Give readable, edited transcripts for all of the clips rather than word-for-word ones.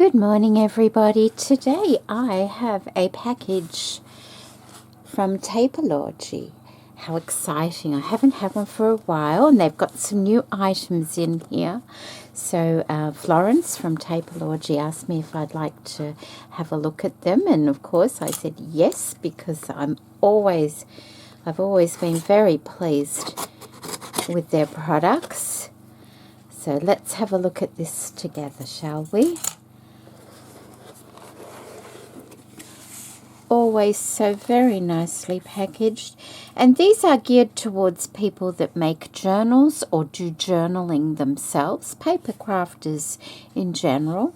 Good morning, everybody. Today I have a package from Taperlogy. How exciting. I haven't had one for a while, and they've got some new items in here. So Florence from Taperlogy asked me if I'd like to have a look at them, and of course I said yes, because I've always been very pleased with their products. So let's have a look at this together, shall we? Always so very nicely packaged, and these are geared towards people that make journals or do journaling themselves, paper crafters in general.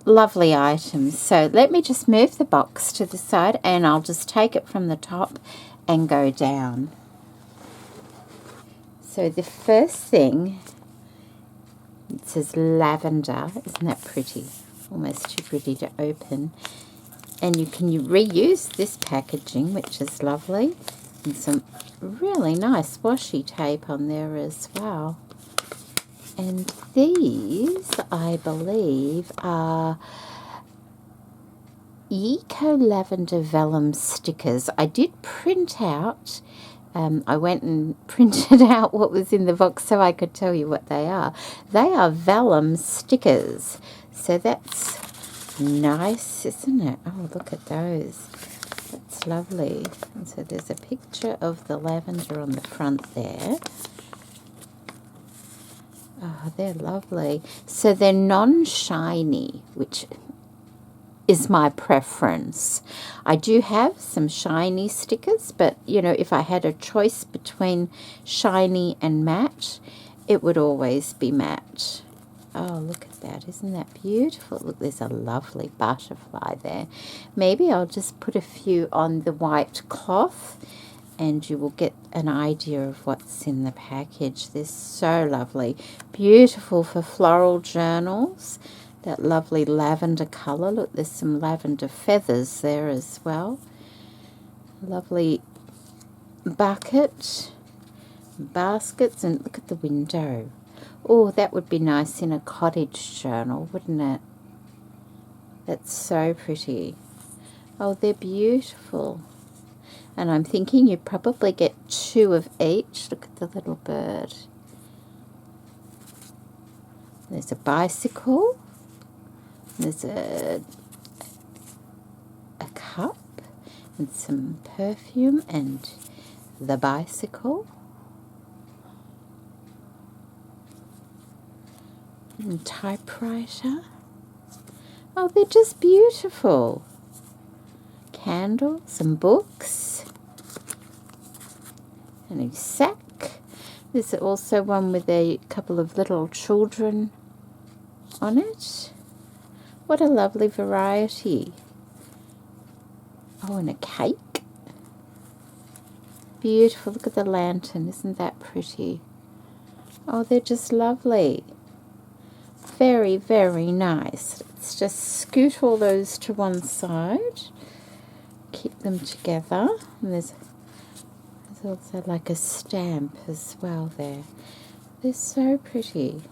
Lovely items. So let me just move the box to the side, and I'll just take it from the top and go down. So the first thing, it says Lavender. Isn't that pretty? Almost too pretty to open. And you can reuse this packaging, which is lovely. And some really nice washi tape on there as well. And these, I believe, are Eco Lavender vellum stickers. I did print out, I went and printed out what was in the box so I could tell you what they are. They are vellum stickers. So that's nice, isn't it? Oh, look at those. That's lovely. And so there's a picture of the lavender on the front there. Oh, they're lovely. So they're non-shiny, which is my preference. I do have some shiny stickers, but you know, if I had a choice between shiny and matte, it would always be matte. Oh, look at that. Isn't that beautiful? Look, there's a lovely butterfly there. Maybe I'll just put a few on the white cloth and you will get an idea of what's in the package. They're so lovely. Beautiful for floral journals. That lovely lavender colour. Look, there's some lavender feathers there as well. Lovely bucket, baskets, and look at the window. Oh, that would be nice in a cottage journal, wouldn't it? That's so pretty. Oh, they're beautiful. And I'm thinking you probably get 2 of each. Look at the little bird. There's a bicycle. There's a cup and some perfume and the bicycle. And typewriter. Oh, they're just beautiful. Candles and books. And a sack. There's also one with a couple of little children on it. What a lovely variety. Oh, and a cake. Beautiful. Look at the lantern. Isn't that pretty? Oh, they're just lovely. Very, very nice. Let's just scoot all those to one side. Keep them together. And there's also like a stamp as well there. They're so pretty.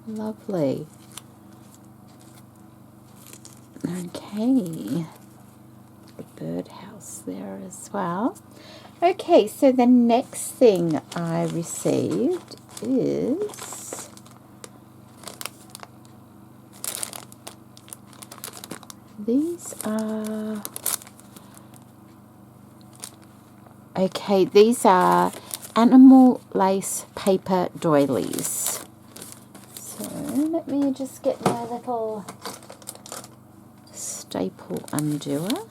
Lovely. Okay. The birdhouse there as well. Okay, so the next thing I received is these are animal lace paper doilies. So let me just get my little staple undoer.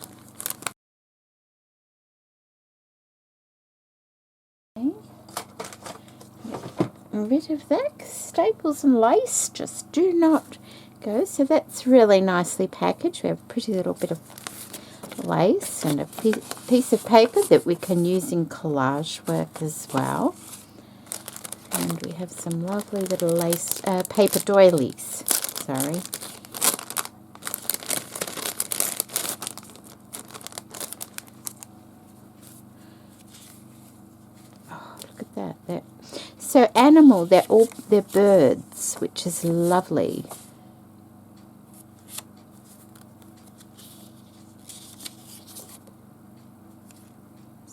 Rid of that. Staples and lace just do not go. So that's really nicely packaged. We have a pretty little bit of lace and a piece of paper that we can use in collage work as well. And we have some lovely little lace paper doilies. Sorry. Oh, look at that. So animal, they're birds, which is lovely.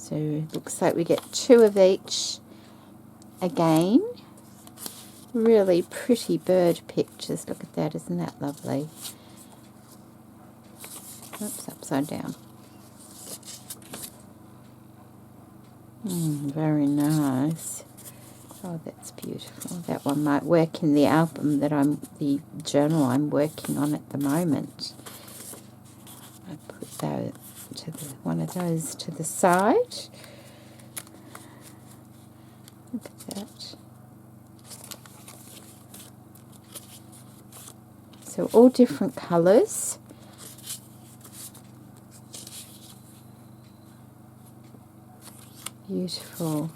So it looks like we get 2 of each again. Really pretty bird pictures. Look at that, isn't that lovely? Oops, upside down. Very nice. Oh, that's beautiful. That one might work in the album that the journal I'm working on at the moment. I put that one of those to the side. Look at that. So all different colours. Beautiful.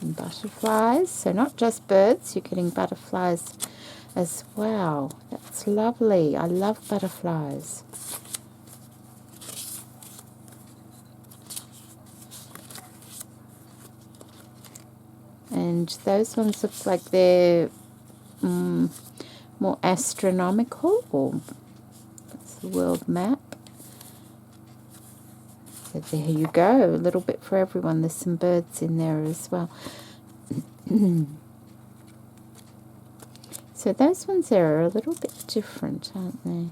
And butterflies. So not just birds, you're getting butterflies as well. That's lovely. I love butterflies. And those ones look like they're more astronomical, or that's the world map. So there you go, a little bit for everyone. There's some birds in there as well. So those ones there are a little bit different, aren't they?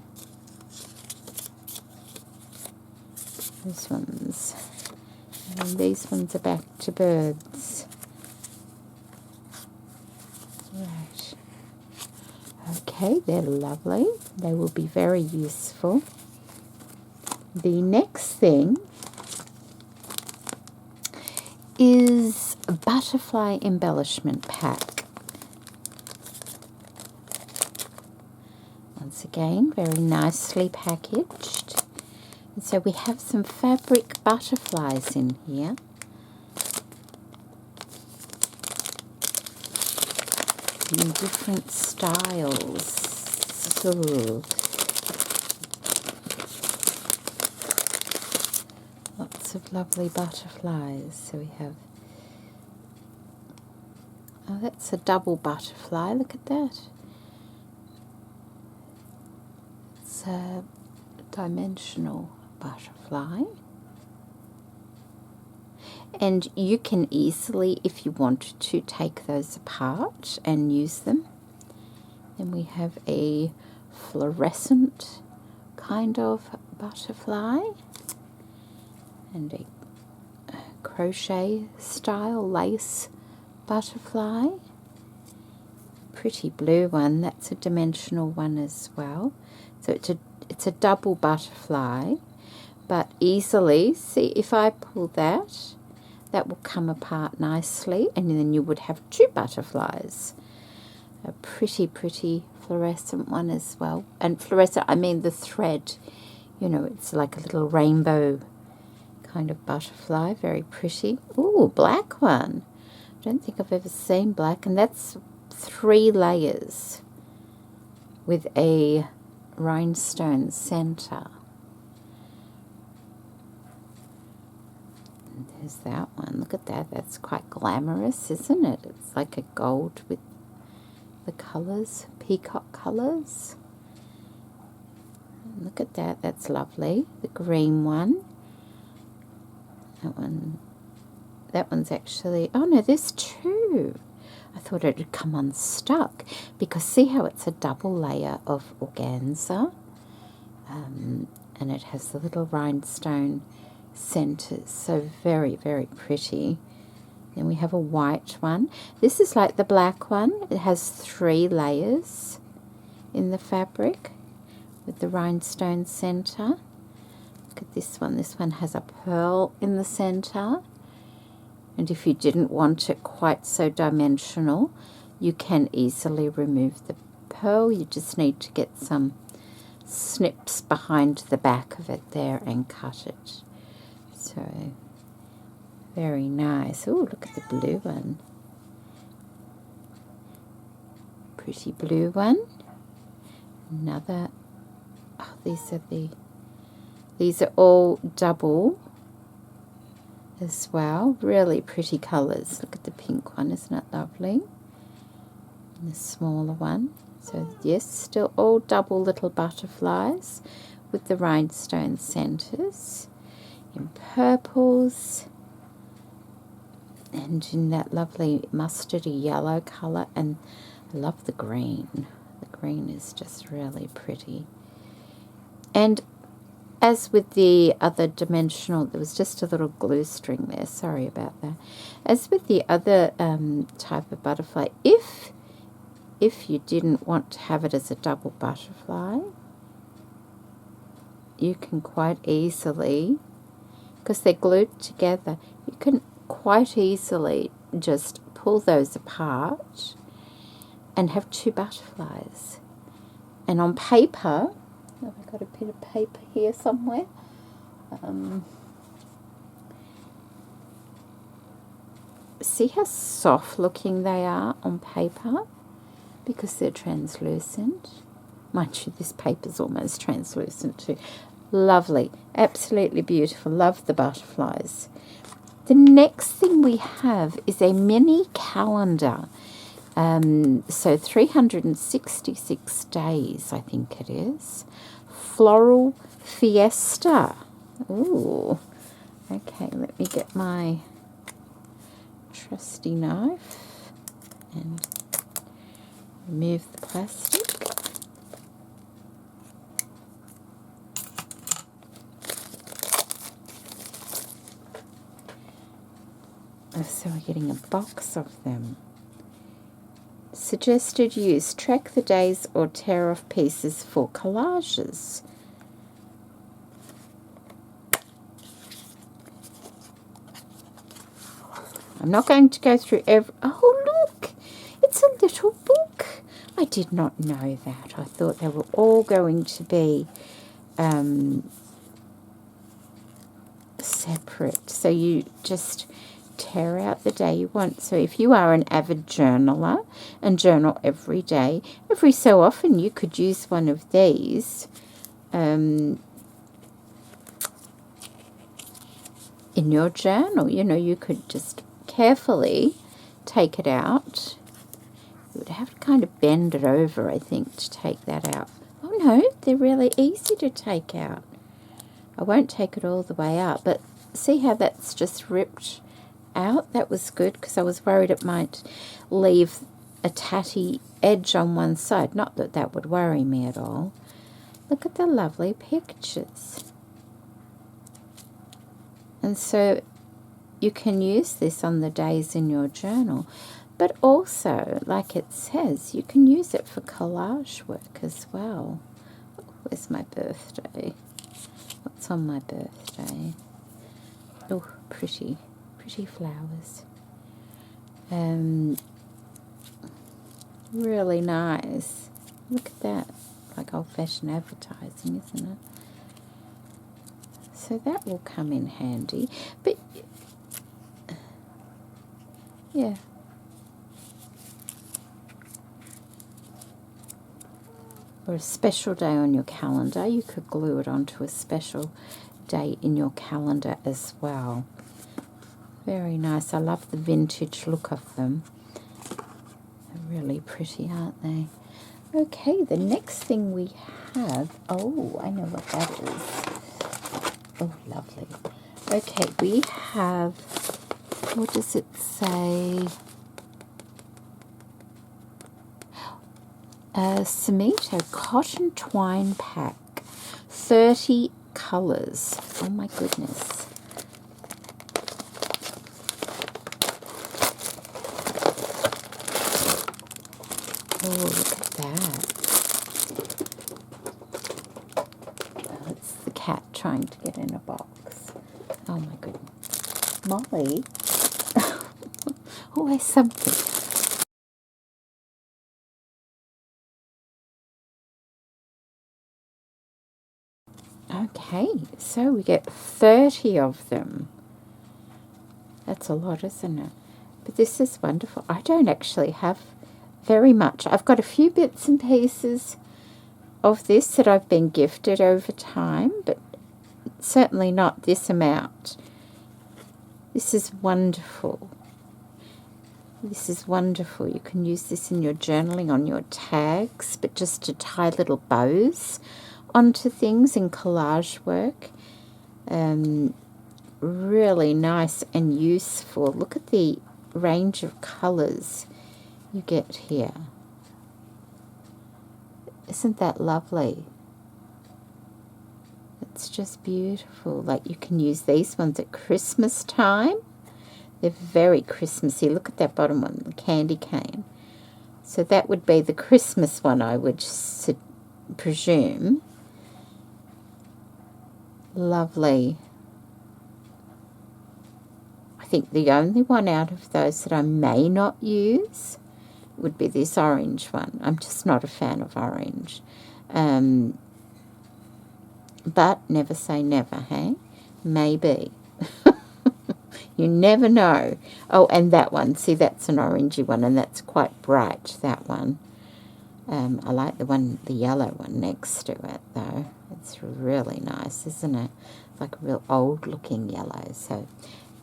Those ones. And these ones are back to birds. Right. Okay, they're lovely. They will be very useful. The next thing is a butterfly embellishment pack. Once again, very nicely packaged. And so we have some fabric butterflies in here. In different styles. Ooh. Lots of lovely butterflies. So we have, oh, that's a double butterfly. Look at that. It's a dimensional butterfly. And you can easily, if you wanted to, take those apart and use them. Then we have a fluorescent kind of butterfly and a crochet style lace butterfly. Pretty blue one, that's a dimensional one as well. So it's a double butterfly, but easily, see if I pull that, that will come apart nicely, and then you would have 2 butterflies. A pretty fluorescent one as well. And fluorescent, I mean the thread, you know, it's like a little rainbow kind of butterfly, very pretty. Ooh, black one. I don't think I've ever seen black, and that's 3 layers with a rhinestone center. And there's that one. Look at that. That's quite glamorous, isn't it? It's like a gold with the colors, peacock colors. Look at that. That's lovely. The green one. That one's actually, oh no, there's 2. I thought it had come unstuck, because see how it's a double layer of organza, and it has the little rhinestone centers, so very pretty. Then we have a white one. This is like the black one. It has 3 layers in the fabric with the rhinestone center. Look at this one. This one has a pearl in the center. And if you didn't want it quite so dimensional, you can easily remove the pearl. You just need to get some snips behind the back of it there and cut it. So, very nice. Oh, look at the blue one. Pretty blue one. Another, oh, these are all double as well. Really pretty colours. Look at the pink one, isn't it lovely? And the smaller one. So yes, still all double little butterflies with the rhinestone centres. in purples, and in that lovely mustardy yellow colour, and I love the green. The green is just really pretty. And as with the other dimensional, there was just a little glue string there, sorry about that. As with the other type of butterfly, if you didn't want to have it as a double butterfly, you can quite easily, because they're glued together, you can quite easily just pull those apart and have two butterflies. And on paper, have I got a bit of paper here somewhere? See how soft looking they are on paper? Because they're translucent. Mind you, this paper's almost translucent too. Lovely, absolutely beautiful. Love the butterflies. The next thing we have is a mini calendar. So 366 days, I think it is. Floral Fiesta. Ooh. Okay, let me get my trusty knife and remove the plastic. Oh, so we're getting a box of them. Suggested use: track the days or tear off pieces for collages. I'm not going to go through every... Oh, look! It's a little book. I did not know that. I thought they were all going to be separate. So you just tear out the day you want. So if you are an avid journaler and journal every day, every so often you could use one of these in your journal. You know, you could just carefully take it out. You would have to kind of bend it over, I think, to take that out. Oh no, they're really easy to take out. I won't take it all the way out, but see how that's just ripped out? That was good, because I was worried it might leave a tatty edge on one side. Not that that would worry me at all. Look at the lovely pictures. And so you can use this on the days in your journal, but also, like it says, you can use it for collage work as well. Oh, where's my birthday? What's on my birthday? Oh, pretty flowers. Really nice. Look at that. Like old-fashioned advertising, isn't it? So that will come in handy. But yeah. Or a special day on your calendar. You could glue it onto a special day in your calendar as well. Very nice. I love the vintage look of them. They're really pretty, aren't they? Okay, the next thing we have... Oh, I know what that is. Oh, lovely. Okay, we have... What does it say? Samito cotton twine pack. 30 colours. Oh, my goodness. Oh, look at that. Oh, it's the cat trying to get in a box. Oh, my goodness. Molly. Always something. Okay, so we get 30 of them. That's a lot, isn't it? But this is wonderful. I don't actually have very much. I've got a few bits and pieces of this that I've been gifted over time, but certainly not this amount. This is wonderful. This is wonderful. You can use this in your journaling, on your tags, but just to tie little bows onto things in collage work. really nice and useful. Look at the range of colours you get here. Isn't that lovely? It's just beautiful. Like, you can use these ones at Christmas time. They're very Christmassy. Look at that bottom one, the candy cane. So that would be the Christmas one, I would presume. Lovely. I think the only one out of those that I may not use would be this orange one. I'm just not a fan of orange. But never say never, hey? Maybe. You never know. Oh, and that one. See, that's an orangey one, and that's quite bright, that one. I like the yellow one next to it, though. It's really nice, isn't it? It's like a real old-looking yellow. So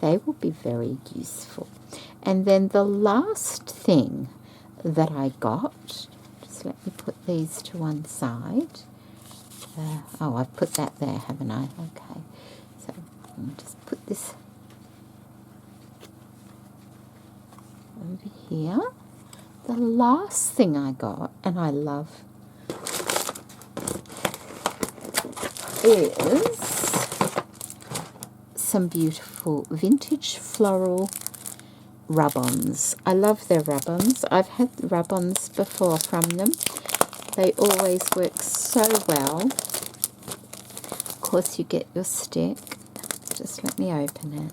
they will be very useful. And then the last thing that I got, just let me put these to one side. Oh, I've put that there, haven't I? Okay. So I'll just put this over here. The last thing I got, and I love, is some beautiful vintage floral rub-ons. I love their rub-ons. I've had rub-ons before from them. They always work so well. Of course, you get your stick. Just let me open it.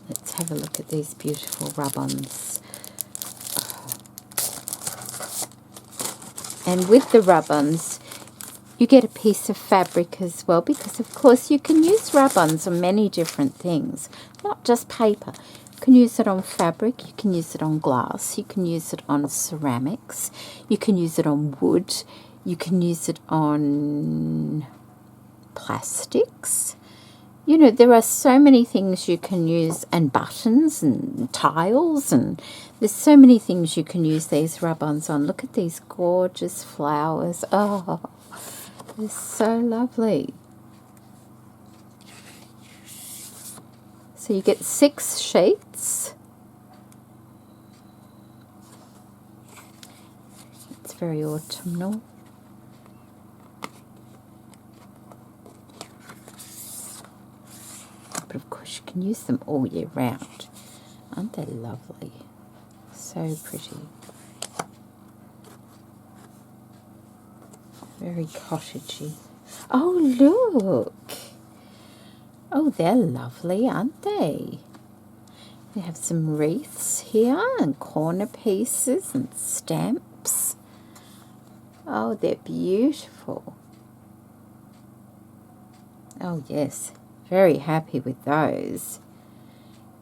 Let's have a look at these beautiful rub-ons. And with the rub-ons, you get a piece of fabric as well, because of course you can use rub-ons on many different things, not just paper. You can use it on fabric, you can use it on glass, you can use it on ceramics, you can use it on wood, you can use it on plastics. You know, there are so many things you can use, and buttons and tiles, and there's so many things you can use these rub-ons on. Look at these gorgeous flowers. Oh, they're so lovely. So you get 6 sheets. It's very autumnal. But of course you can use them all year round. Aren't they lovely? So pretty. Very cottagey. Oh, look. Oh, they're lovely, aren't they? We have some wreaths here and corner pieces and stamps. Oh, they're beautiful. Oh, yes. Very happy with those.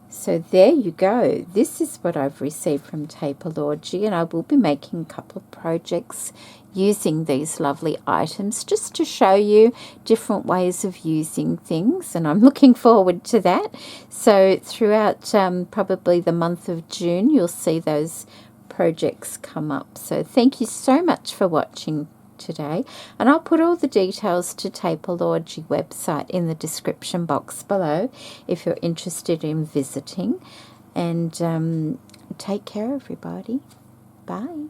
So there you go. This is what I've received from Taperlogy, and I will be making a couple of projects using these lovely items just to show you different ways of using things, and I'm looking forward to that. So throughout probably the month of June, you'll see those projects come up. So thank you so much for watching today, and I'll put all the details to Taperlogy website in the description box below if you're interested in visiting. And take care, everybody. Bye.